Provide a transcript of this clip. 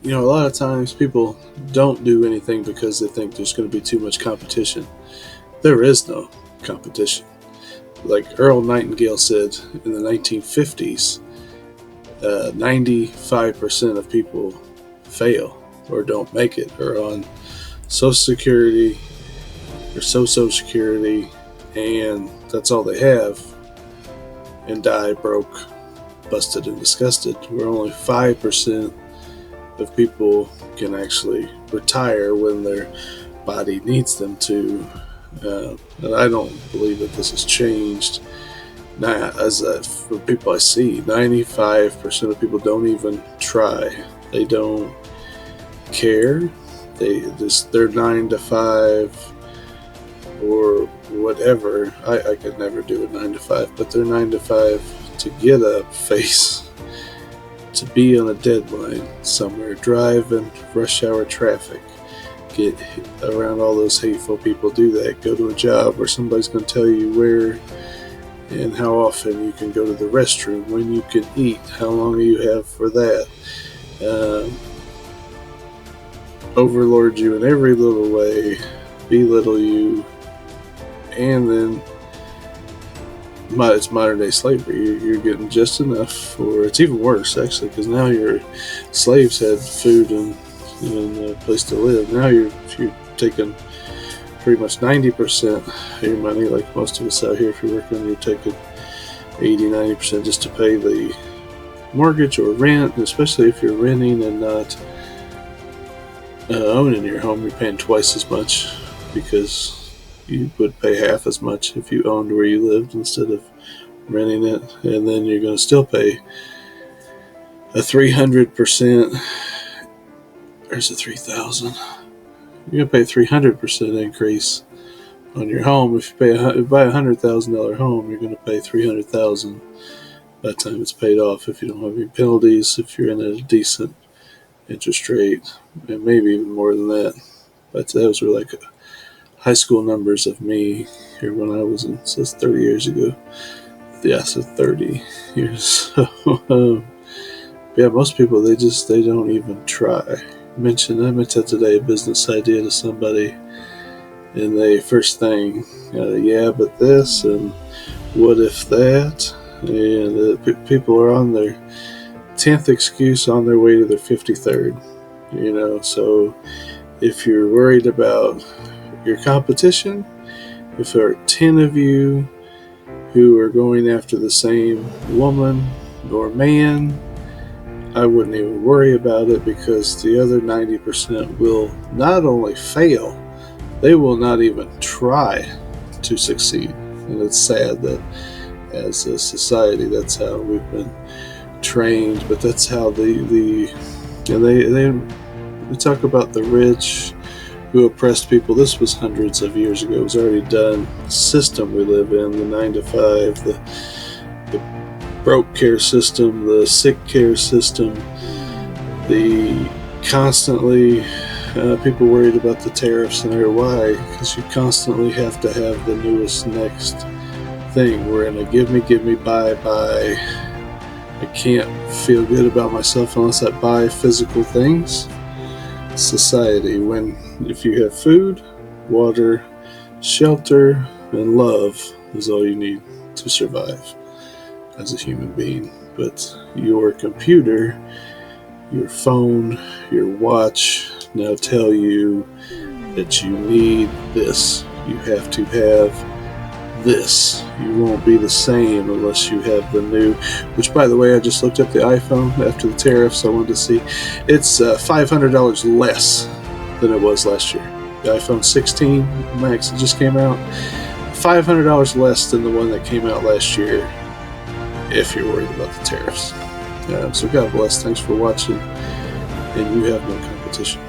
a lot of times people don't do anything because they think there's going to be too much competition. There is no competition. Like Earl Nightingale said in the 1950s, 95% of people fail or don't make it, or on Social Security or Social Security, and that's all they have, and die broke, busted, and disgusted. Where only 5% of people can actually retire when their body needs them to. And I don't believe that this has changed. Now, for people I see, 95% of people don't even try. They don't care. They're 9 to 5 or whatever. I could never do a 9 to 5, but they're 9 to 5 to get up, face, to be on a deadline somewhere, drive in rush hour traffic, get around all those hateful people, do that, go to a job where somebody's going to tell you where and how often you can go to the restroom, when you can eat, how long you have for that, overlord you in every little way, belittle you, and then it's modern day slavery. You're getting just enough, or it's even worse actually, because now your slaves had food and a place to live. Now you're taking pretty much 90% of your money, like most of us out here. If you're working, you're taking 80-90% just to pay the mortgage or rent, and especially if you're renting and not owning your home, you're paying twice as much, because you would pay half as much if you owned where you lived instead of renting it. And then you're going to still pay a 300%. There's a 3,000. You're going to pay 300% increase on your home. If you buy a $100,000 home, you're going to pay $300,000 by the time it's paid off. If you don't have any penalties, if you're in a decent interest rate, and maybe even more than that. But those were like high school numbers of me here when I was in, so it's 30 years ago. Yeah, so 30 years. Yeah, most people, they don't even try. I mentioned today a business idea to somebody, and they first thing, yeah, but this, and what if that, and people are on their 10th excuse on their way to their 53rd, so if you're worried about your competition, if there are 10 of you who are going after the same woman or man, I wouldn't even worry about it, because the other 90% will not only fail, they will not even try to succeed. And it's sad that as a society, that's how we've been trained, but that's how they talk about the rich who oppressed people. This was hundreds of years ago. It was already done. The system we live in, the 9 to 5, the broke care system, the sick care system, the constantly people worried about the tariffs and why? Because you constantly have to have the newest next thing. We're in a give me, buy. I can't feel good about myself unless I buy physical things. Society, if you have food, water, shelter, and love, is all you need to survive as a human being. But your computer, your phone, your watch now tell you that you need this. You have to have this. You won't be the same unless you have the new, which, by the way, I just looked up the iPhone after the tariffs. I wanted to see. It's $500 less than it was last year. The iPhone 16 Max that just came out, $500 less than the one that came out last year, if you're worried about the tariffs. So God bless. Thanks for watching. And you have no competition.